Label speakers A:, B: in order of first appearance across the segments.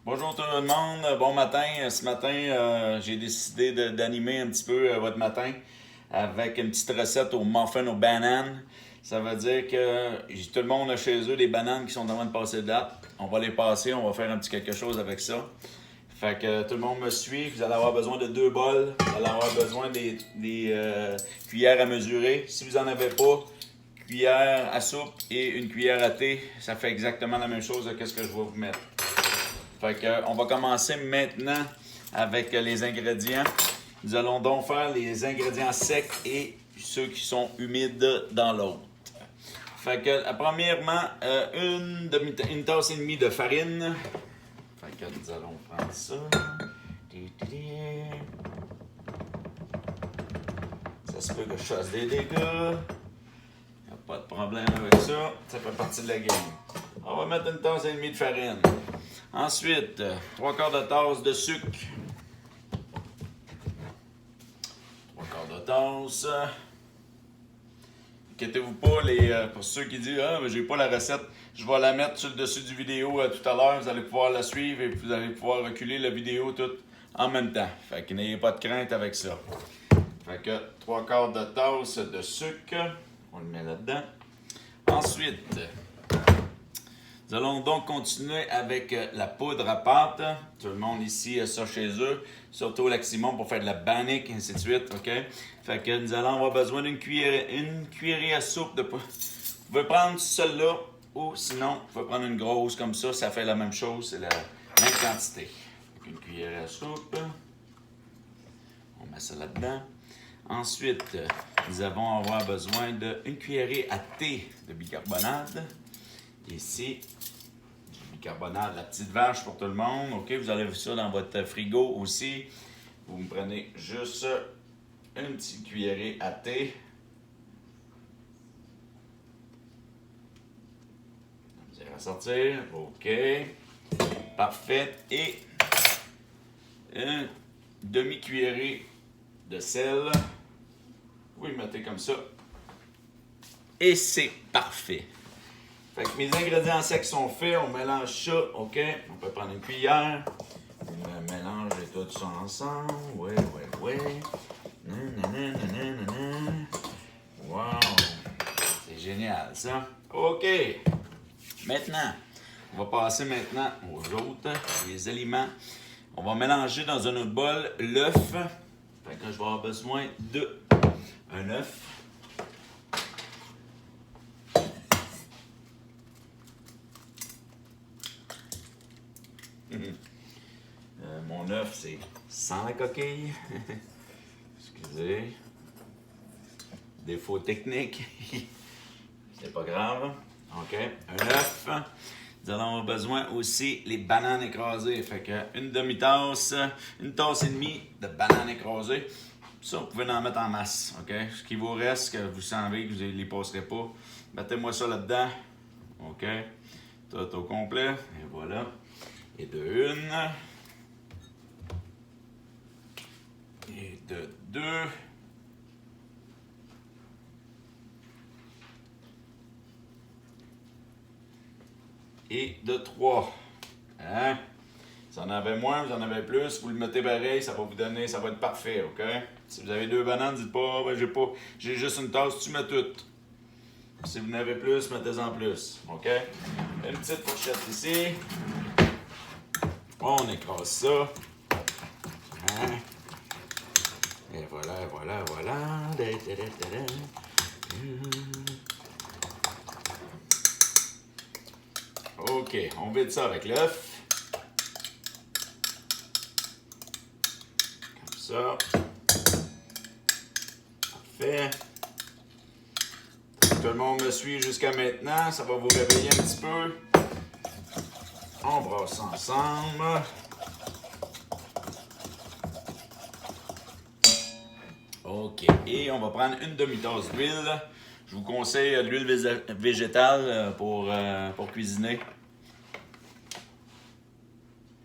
A: Bonjour tout le monde, bon matin. Ce matin, j'ai décidé d'animer un petit peu votre matin avec une petite recette au muffin aux bananes. Ça veut dire que tout le monde a chez eux des bananes qui sont en train de passer de date. On va les passer, on va faire un petit quelque chose avec ça. Fait que tout le monde me suit. Vous allez avoir besoin de 2 bols. Vous allez avoir besoin des cuillères à mesurer. Si vous n'en avez pas, cuillère à soupe et une cuillère à thé, ça fait exactement la même chose que ce que je vais vous mettre. Fait que, on va commencer maintenant avec les ingrédients. Nous allons donc faire les ingrédients secs et ceux qui sont humides dans l'autre. Fait que, premièrement, une tasse et demie de farine. Fait que nous allons prendre ça. Ça se peut que je fasse des dégâts. Y a pas de problème avec ça. Ça fait partie de la game. On va mettre une tasse et demie de farine. Ensuite, 3/4 de tasse de sucre. 3/4 de tasse. Inquiétez-vous pas, pour ceux qui disent « Ah, mais j'ai pas la recette », je vais la mettre sur le dessus du vidéo tout à l'heure. Vous allez pouvoir la suivre et vous allez pouvoir reculer la vidéo tout en même temps. Fait que n'ayez pas de crainte avec ça. Fait que 3/4 de tasse de sucre. On le met là-dedans. Ensuite, nous allons donc continuer avec la poudre à pâte. Tout le monde ici a ça chez eux. Surtout Lac-Simon pour faire de la bannique, ainsi de suite. OK? Fait que nous allons avoir besoin d'une cuillerée à soupe. Vous pouvez prendre celle-là ou sinon, vous pouvez prendre une grosse comme ça. Ça fait la même chose. C'est la même quantité. Donc, une cuillerée à soupe. On met ça là-dedans. Ensuite, nous allons avoir besoin d'une cuillerée à thé de bicarbonate. Ici, du bicarbonate, la petite vache pour tout le monde. OK, vous allez voir ça dans votre frigo aussi. Vous me prenez juste une petite cuillerée à thé. Vous allez ressortir. OK. Parfait. Et une demi-cuillerée de sel. Vous le mettez comme ça. Et c'est parfait. Fait que mes ingrédients secs sont faits, on mélange ça, OK? On peut prendre une cuillère, on mélange tout ça ensemble, ouais. Wow! C'est génial, ça. OK! Maintenant, on va passer maintenant aux autres, les aliments. On va mélanger dans un autre bol l'œuf. Fait que je vais avoir besoin d'un œuf. Mon œuf, c'est sans la coquille. Excusez. Défaut technique. C'est pas grave. OK. Un œuf. Nous allons avoir besoin aussi les bananes écrasées. Fait que une demi-tasse, une tasse et demie de bananes écrasées. Ça, vous pouvez en mettre en masse. OK? Ce qui vous reste, que vous savez que vous ne les passerez pas, mettez-moi ça là-dedans. OK? Tout au complet. Et voilà. Et de une. Et de 2. Et de 3. Hein? Si vous en avez moins, vous en avez plus, vous le mettez pareil, ça va vous donner, ça va être parfait, OK? Si vous avez 2 bananes, dites pas, j'ai juste une tasse, tu mets toutes. Si vous en avez plus, mettez-en plus, OK? Une petite fourchette ici. On écrase ça. Hein? Et voilà. OK, on vide ça avec l'œuf. Comme ça. Parfait. Tout le monde me suit jusqu'à maintenant. Ça va vous réveiller un petit peu. On brasse ça ensemble. OK. Et on va prendre une demi-tasse d'huile. Je vous conseille de l'huile végétale pour cuisiner.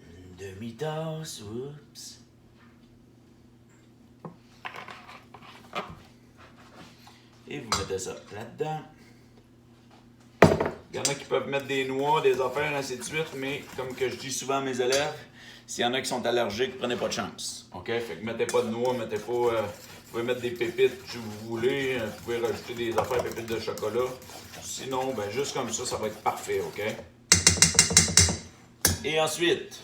A: Une demi-tasse. Oups. Et vous mettez ça là-dedans. y en a qui peuvent mettre des noix, des affaires, ainsi de suite, mais comme que je dis souvent à mes élèves, s'il y en a qui sont allergiques, prenez pas de chance. OK? Fait que mettez pas de noix, mettez pas... vous pouvez mettre des pépites si vous voulez. Vous pouvez rajouter des affaires pépites de chocolat. Sinon, ben juste comme ça va être parfait, OK? Et ensuite,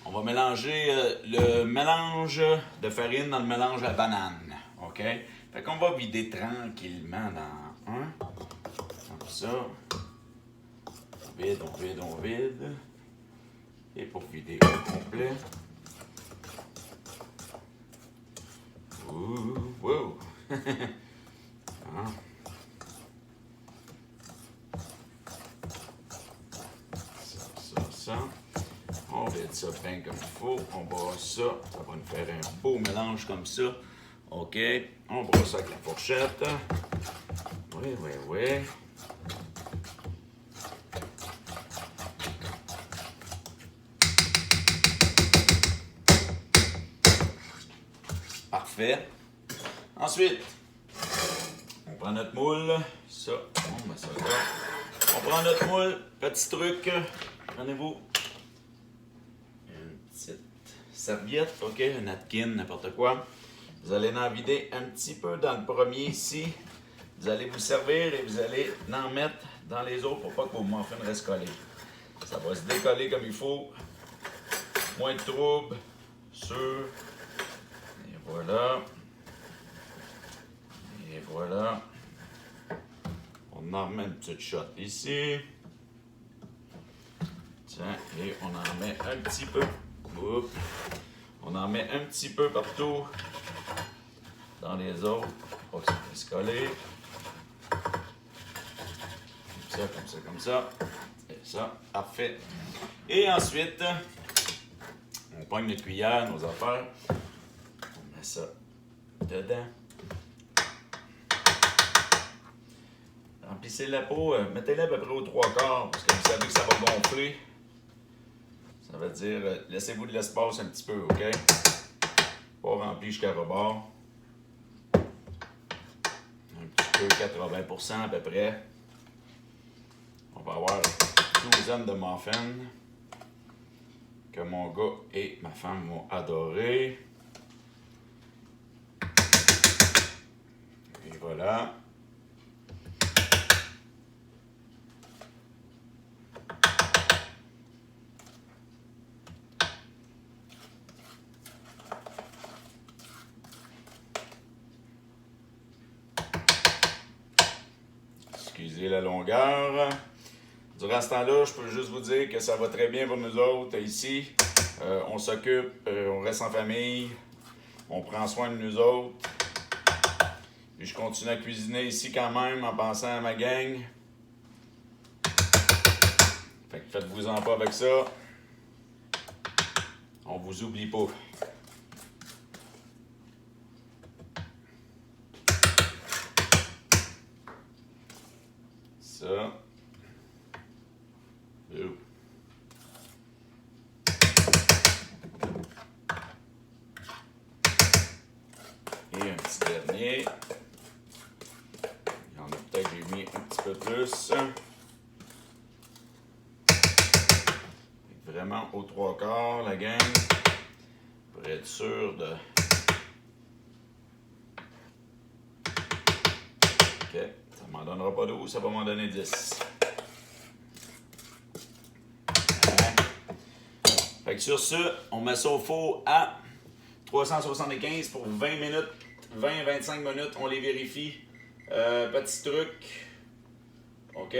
A: on va mélanger le mélange de farine dans le mélange à banane. OK? Fait qu'on va vider tranquillement dans un. Comme ça. On vide, on vide, on vide. Et pour vider au complet. Ouh, wow! Hein? Ça. On vide ça bien comme il faut. On brosse ça. Ça va nous faire un beau mélange comme ça. OK. On brosse ça avec la fourchette. Oui, oui, oui. Parfait. Ensuite, on prend notre moule. Ça, on met ça là. On prend notre moule. Petit truc. Prenez-vous une petite serviette, OK, un napkin, n'importe quoi. Vous allez en vider un petit peu dans le premier ici. Vous allez vous servir et vous allez en mettre dans les autres pour pas que vos muffins restent collés. Ça va se décoller comme il faut. Moins de trouble. Sûr. Et voilà. Et voilà. On en remet une petite shot ici. Tiens, et on en met un petit peu. Oups. On en met un petit peu partout dans les autres pour que ça puisse coller. Comme ça, comme ça, comme ça. Et ça, parfait. Et ensuite, on pogne notre cuillère, nos affaires. On met ça dedans. Remplissez la peau, mettez-la à peu près aux 3/4 parce que vous savez que ça va gonfler. Ça veut dire, laissez-vous de l'espace un petit peu, OK? Pas rempli jusqu'à rebord. Un petit peu, 80% à peu près. On va avoir une douzaine de muffins que mon gars et ma femme vont adorer. Et voilà. Excusez la longueur. Durant ce temps-là, je peux juste vous dire que ça va très bien pour nous autres ici. On s'occupe, on reste en famille, on prend soin de nous autres. Puis je continue à cuisiner ici quand même en pensant à ma gang. Fait que faites-vous-en pas avec ça. On vous oublie pas. Ça. Et un petit dernier. Il y en a peut-être que j'ai mis un petit peu plus. Vraiment aux 3/4 la gang. Pour être sûr de... OK. Ça m'en donnera pas 12, ça va m'en donner 10. Fait que sur ce, on met ça au four à 375 pour 20 minutes, 20-25 minutes, on les vérifie. Petit truc. OK.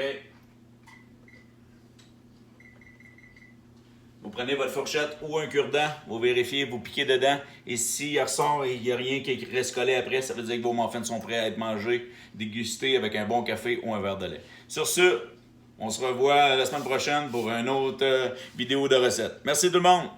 A: Vous prenez votre fourchette ou un cure-dent, vous vérifiez, vous piquez dedans. Et s'il ressort et il n'y a rien qui reste collé après, ça veut dire que vos muffins sont prêts à être mangés, dégustés avec un bon café ou un verre de lait. Sur ce, on se revoit la semaine prochaine pour une autre vidéo de recette. Merci tout le monde!